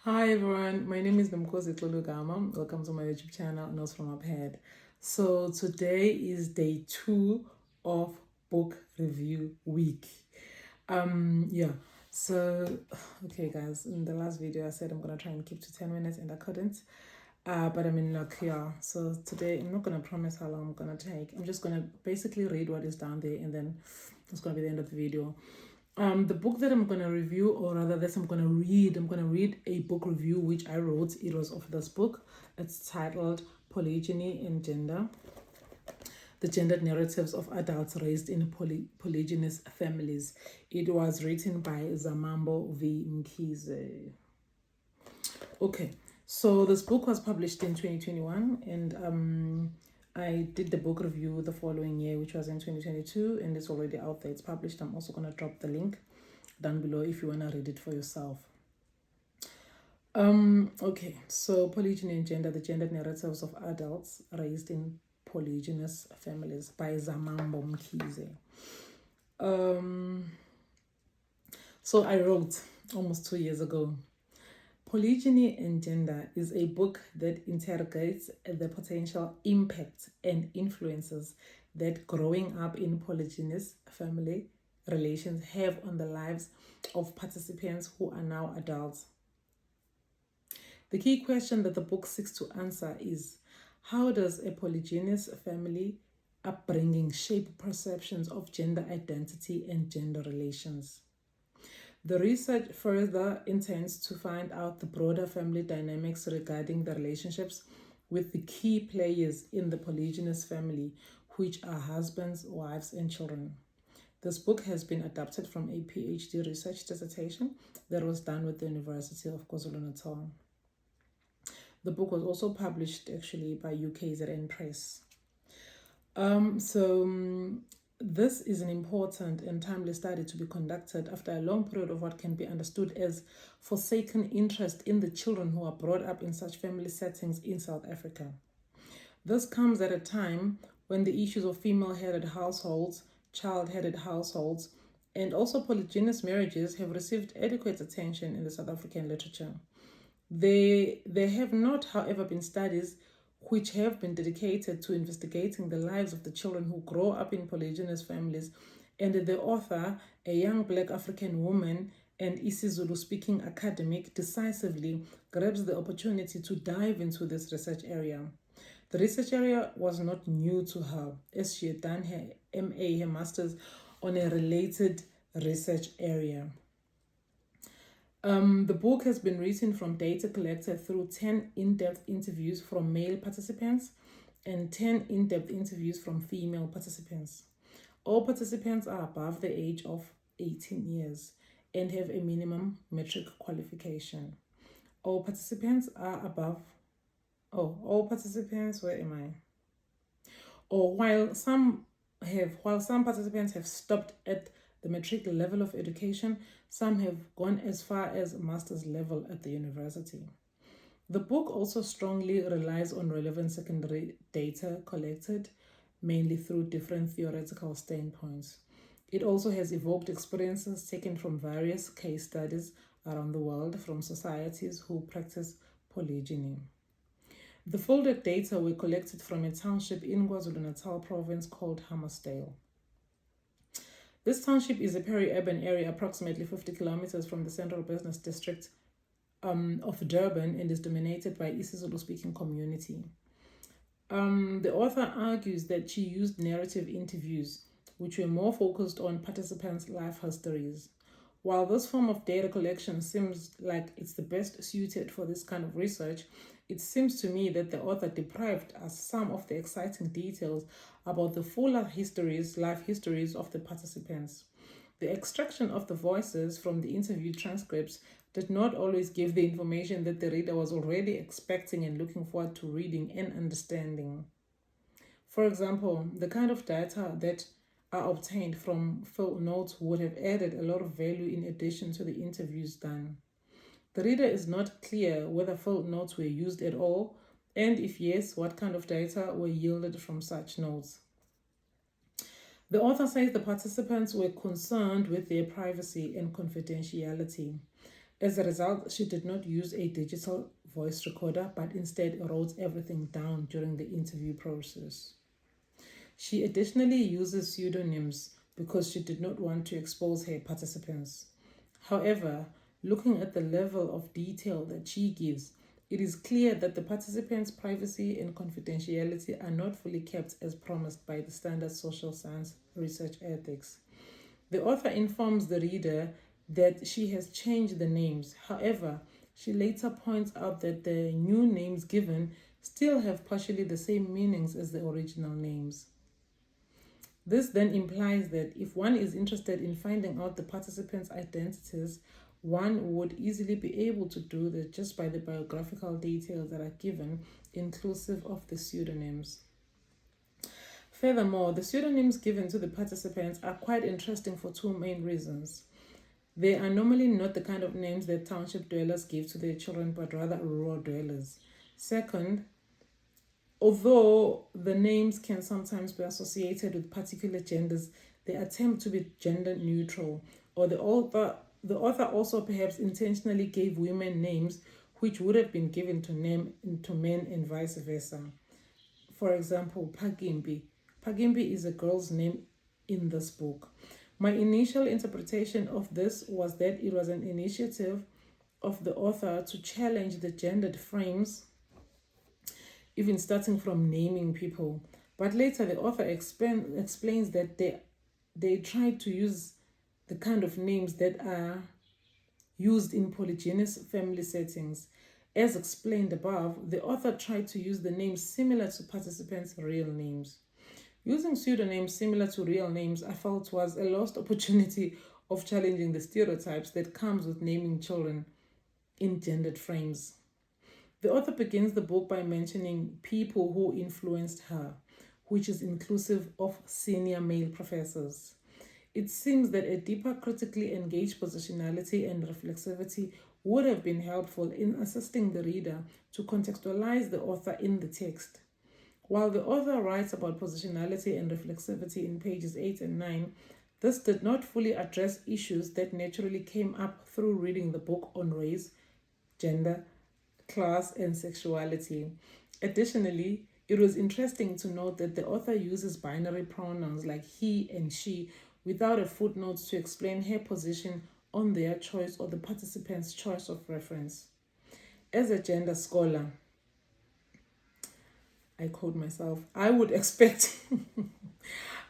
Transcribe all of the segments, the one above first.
Hi everyone, my name is Nomkhosi Xulu-Gama. Welcome to my YouTube channel, Notes from Up Ahead. So today is day 2 of book review week. Yeah. So okay guys, in the last video I said I'm gonna try and keep to 10 minutes and I couldn't. But I'm in luck, yeah. So today I'm not gonna promise how long I'm gonna take. I'm just gonna basically read what is down there and then it's gonna be the end of the video. The book that I'm going to review, or rather that I'm going to read a book review which I wrote. It was of this book. It's titled Polygyny and Gender, the gendered narratives of adults raised in polygynous families. It was written by Zamambo v. Mkhize. Okay, so this book was published in 2021 and I did the book review the following year, which was in 2022, and it's already out there. It's published. I'm also going to drop the link down below if you want to read it for yourself. Okay, so Polygyny and Gender, the gendered narratives of adults raised in polygynous families by Zamambo Mkhize. So I wrote almost 2 years ago. Polygyny and Gender is a book that interrogates the potential impact and influences that growing up in polygynous family relations have on the lives of participants who are now adults. The key question that the book seeks to answer is, how does a polygynous family upbringing shape perceptions of gender identity and gender relations? The research further intends to find out the broader family dynamics regarding the relationships with the key players in the polygynous family, which are husbands, wives, and children. This book has been adapted from a PhD research dissertation that was done with the University of KwaZulu-Natal. The book was also published actually by UKZN Press. This is an important and timely study to be conducted after a long period of what can be understood as forsaken interest in the children who are brought up in such family settings in South Africa. This comes at a time when the issues of female-headed households, child-headed households, and also polygynous marriages have received adequate attention in the South African literature. There have not, however, been studies which have been dedicated to investigating the lives of the children who grow up in polygynous families, and the author, a young Black African woman and isiZulu-speaking academic, decisively grabs the opportunity to dive into this research area. The research area was not new to her, as she had done her MA, her master's, on a related research area. The book has been written from data collected through 10 in-depth interviews from male participants and 10 in-depth interviews from female participants. All participants are above the age of 18 years and have a minimum metric qualification. All participants, where am I? While some participants have stopped at the matric level of education, some have gone as far as master's level at the university. The book also strongly relies on relevant secondary data collected, mainly through different theoretical standpoints. It also has evoked experiences taken from various case studies around the world from societies who practice polygyny. The folded data were collected from a township in KwaZulu-Natal province called Hammarsdale. This township is a peri-urban area approximately 50 kilometers from the central business district of Durban and is dominated by isiZulu-speaking community. The author argues that she used narrative interviews, which were more focused on participants' life histories. While this form of data collection seems like it's the best suited for this kind of research, it seems to me that the author deprived us some of the exciting details about the fuller life histories of the participants. The extraction of the voices from the interview transcripts did not always give the information that the reader was already expecting and looking forward to reading and understanding. For example, the kind of data that are obtained from field notes would have added a lot of value in addition to the interviews done. The reader is not clear whether field notes were used at all, and if yes, what kind of data were yielded from such notes. The author says the participants were concerned with their privacy and confidentiality. As a result, she did not use a digital voice recorder, but instead wrote everything down during the interview process. She additionally uses pseudonyms because she did not want to expose her participants. However, looking at the level of detail that she gives, it is clear that the participants' privacy and confidentiality are not fully kept as promised by the standard social science research ethics. The author informs the reader that she has changed the names. However, she later points out that the new names given still have partially the same meanings as the original names. This then implies that if one is interested in finding out the participants' identities, one would easily be able to do this just by the biographical details that are given, inclusive of the pseudonyms. Furthermore, the pseudonyms given to the participants are quite interesting for two main reasons. They are normally not the kind of names that township dwellers give to their children, but rather rural dwellers. Second, although the names can sometimes be associated with particular genders, they attempt to be gender neutral, or the author also perhaps intentionally gave women names which would have been given to men and vice versa. For example, Pagimbi. Pagimbi is a girl's name in this book. My initial interpretation of this was that it was an initiative of the author to challenge the gendered frames, even starting from naming people. But later the author explains that they tried to use the kind of names that are used in polygynous family settings. As explained above, the author tried to use the names similar to participants' real names. Using pseudonyms similar to real names, I felt, was a lost opportunity of challenging the stereotypes that comes with naming children in gendered frames. The author begins the book by mentioning people who influenced her, which is inclusive of senior male professors. It seems that a deeper critically engaged positionality and reflexivity would have been helpful in assisting the reader to contextualize the author in the text. While the author writes about positionality and reflexivity in pages 8 and 9, this did not fully address issues that naturally came up through reading the book on race, gender, class, and sexuality. Additionally, it was interesting to note that the author uses binary pronouns like he and she without a footnote to explain her position on their choice or the participant's choice of reference. As a gender scholar, I quote myself, I would expect,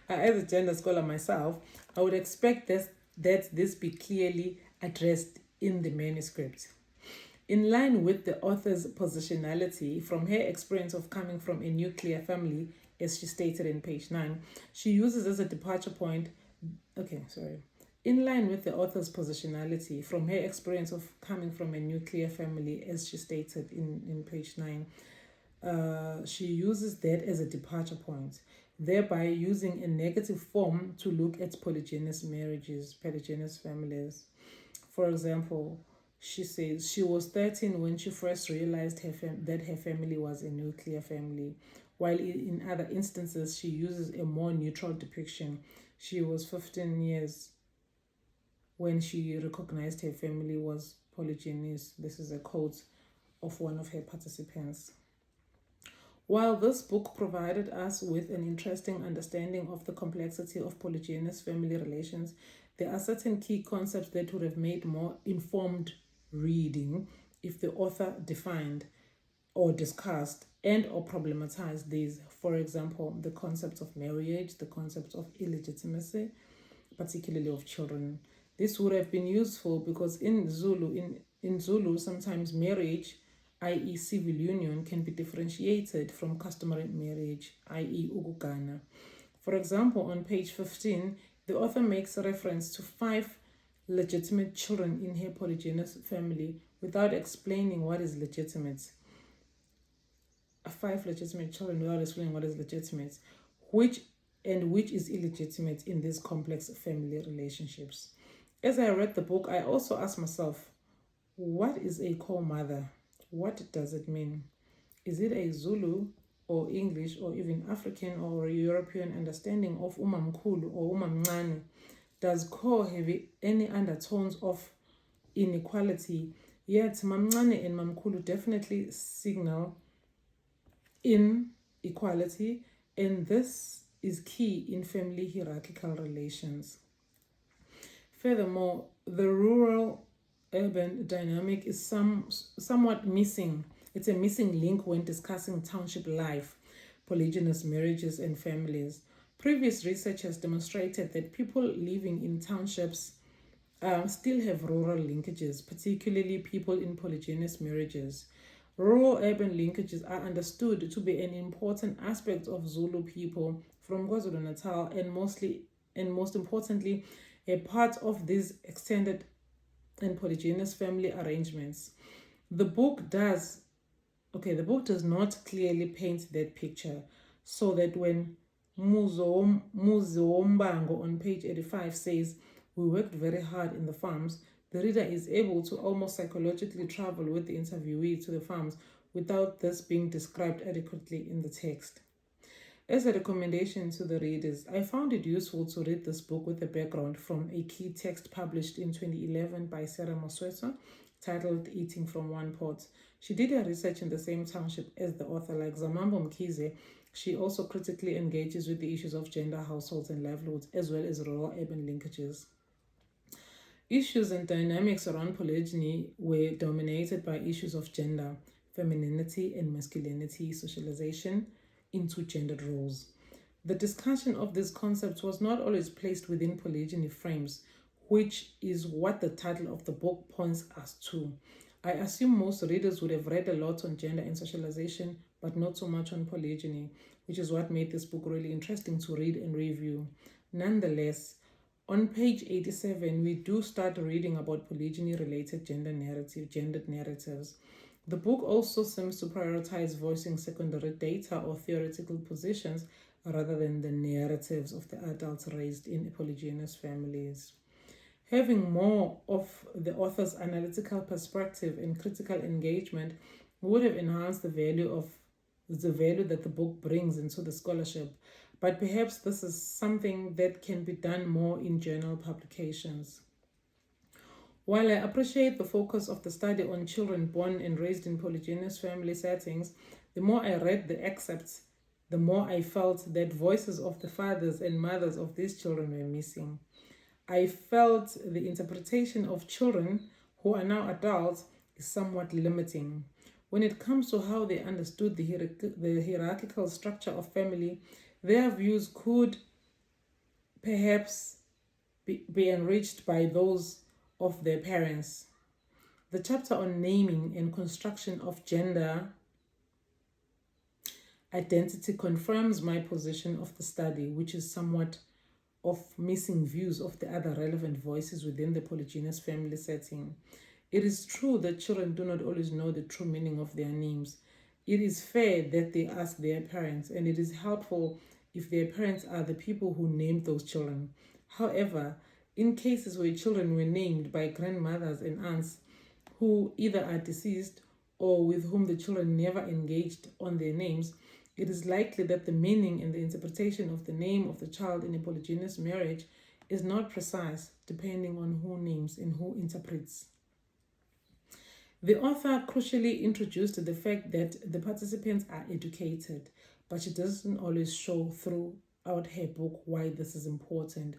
as a gender scholar myself, I would expect that this be clearly addressed in the manuscript. In line with the author's positionality from her experience of coming from a nuclear family, as she stated in page 9, she uses as a departure point, in line with the author's positionality from her experience of coming from a nuclear family, as she stated in page 9, she uses that as a departure point, thereby using a negative form to look at polygynous marriages, polygynous families. For example, she says she was 13 when she first realized that her family was a nuclear family, while in other instances she uses a more neutral depiction. She was 15 years when she recognized her family was polygynous. This is a quote of one of her participants. While this book provided us with an interesting understanding of the complexity of polygynous family relations, there are certain key concepts that would have made more informed reading if the author defined or discussed and or problematized these. For example, the concept of marriage, the concept of illegitimacy, particularly of children. This would have been useful because in Zulu, sometimes marriage, i.e. civil union, can be differentiated from customary marriage, i.e. ukugana. For example, on page 15, the author makes a reference to 5 legitimate children in her polygynous family without explaining what is legitimate. 5 legitimate children without explaining what is legitimate, which is illegitimate in these complex family relationships. As I read the book, I also asked myself, what is a co-mother? What does it mean? Is it a Zulu or English or even African or European understanding of umamkhulu or umamncane? Does co have any undertones of inequality, yet Mamncane and Mamkhulu definitely signal inequality, and this is key in family hierarchical relations. Furthermore, the rural-urban dynamic is somewhat missing. It's a missing link when discussing township life, polygynous marriages, and families. Previous research has demonstrated that people living in townships still have rural linkages, particularly people in polygynous marriages. Rural-urban linkages are understood to be an important aspect of Zulu people from KwaZulu-Natal, and most importantly, a part of these extended and polygynous family arrangements. The book does not clearly paint that picture, so that when Muzoombango on page 85 says, "We worked very hard in the farms," the reader is able to almost psychologically travel with the interviewee to the farms without this being described adequately in the text. As a recommendation to the readers, I found it useful to read this book with a background from a key text published in 2011 by Sarah Mosweso titled Eating from One Pot. She did her research in the same township as the author. Like Zamambo Mkhize, she also critically engages with the issues of gender, households, and livelihoods, as well as rural-urban linkages. Issues and dynamics around polygyny were dominated by issues of gender, femininity, and masculinity, socialization into gendered roles. The discussion of these concepts was not always placed within polygyny frames, which is what the title of the book points us to. I assume most readers would have read a lot on gender and socialization, but not so much on polygyny, which is what made this book really interesting to read and review. Nonetheless, on page 87, we do start reading about polygyny-related gendered narratives. The book also seems to prioritize voicing secondary data or theoretical positions rather than the narratives of the adults raised in polygynous families. Having more of the author's analytical perspective and critical engagement would have enhanced the value that the book brings into the scholarship, but perhaps this is something that can be done more in journal publications. While I appreciate the focus of the study on children born and raised in polygynous family settings, the more I read the excerpts, the more I felt that voices of the fathers and mothers of these children were missing. I felt the interpretation of children who are now adults is somewhat limiting. When it comes to how they understood the hierarchical structure of family, their views could perhaps be enriched by those of their parents. The chapter on naming and construction of gender identity confirms my position of the study, which is somewhat of missing views of the other relevant voices within the polygynous family setting. It is true that children do not always know the true meaning of their names. It is fair that they ask their parents, and it is helpful if their parents are the people who named those children. However, in cases where children were named by grandmothers and aunts who either are deceased or with whom the children never engaged on their names, it is likely that the meaning and the interpretation of the name of the child in a polygynous marriage is not precise, depending on who names and who interprets. The author crucially introduced the fact that the participants are educated, but she doesn't always show throughout her book why this is important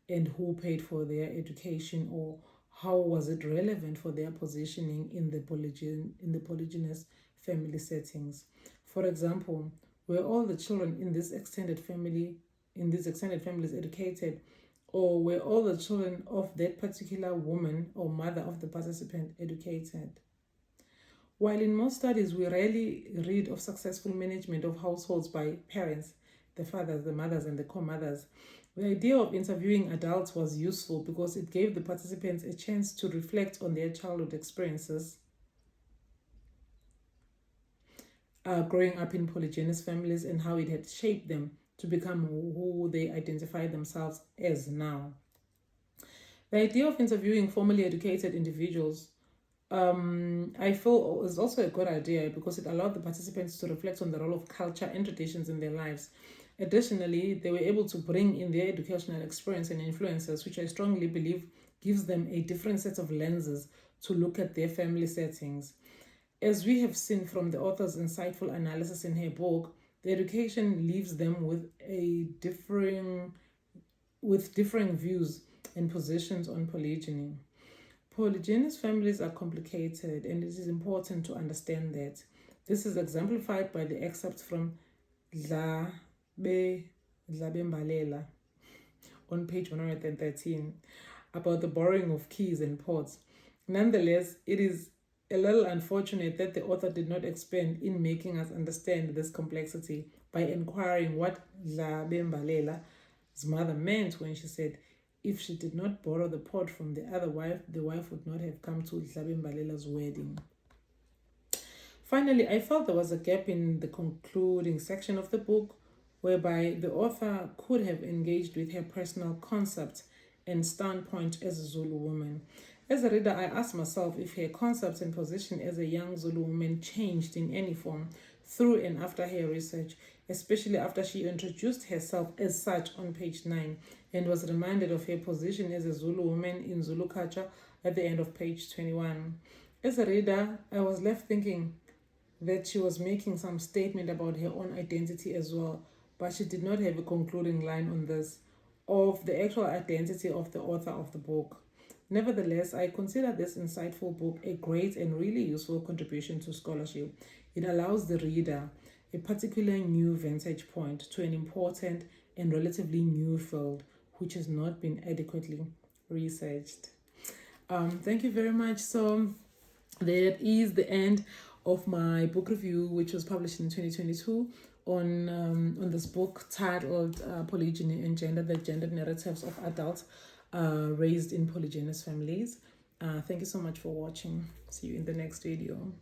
and who paid for their education, or how was it relevant for their positioning in the polygynous family settings. For example, were all the children in these extended families educated, or were all the children of that particular woman or mother of the participant educated? While in most studies we rarely read of successful management of households by parents, the fathers, the mothers, and the co-mothers, the idea of interviewing adults was useful because it gave the participants a chance to reflect on their childhood experiences growing up in polygynous families and how it had shaped them to become who they identify themselves as now. The idea of interviewing formally educated individuals I feel is also a good idea because it allowed the participants to reflect on the role of culture and traditions in their lives. Additionally, they were able to bring in their educational experience and influences, which I strongly believe gives them a different set of lenses to look at their family settings. As we have seen from the author's insightful analysis in her book, the education leaves them with differing views and positions on polygyny. Polygynous families are complicated, and it is important to understand that. This is exemplified by the excerpts from Dlabembalela on page 113 about the borrowing of keys and pots. Nonetheless, it is a little unfortunate that the author did not expand in making us understand this complexity by inquiring what Dlabembalela's mother meant when she said, if she did not borrow the pot from the other wife, the wife would not have come to Dlabembalela's wedding. Finally, I felt there was a gap in the concluding section of the book whereby the author could have engaged with her personal concept and standpoint as a Zulu woman. As a reader, I asked myself if her concept and position as a young Zulu woman changed in any form through and after her research, especially after she introduced herself as such on page 9 and was reminded of her position as a Zulu woman in Zulu culture at the end of page 21. As a reader, I was left thinking that she was making some statement about her own identity as well, but she did not have a concluding line on this, of the actual identity of the author of the book. Nevertheless, I consider this insightful book a great and really useful contribution to scholarship. It allows the reader a particular new vantage point to an important and relatively new field which has not been adequately researched. Thank you very much. So that is the end of my book review, which was published in 2022 on this book titled Polygyny and Gender, the Gendered Narratives of Adults raised in polygynous families. Thank you so much for watching. See you in the next video.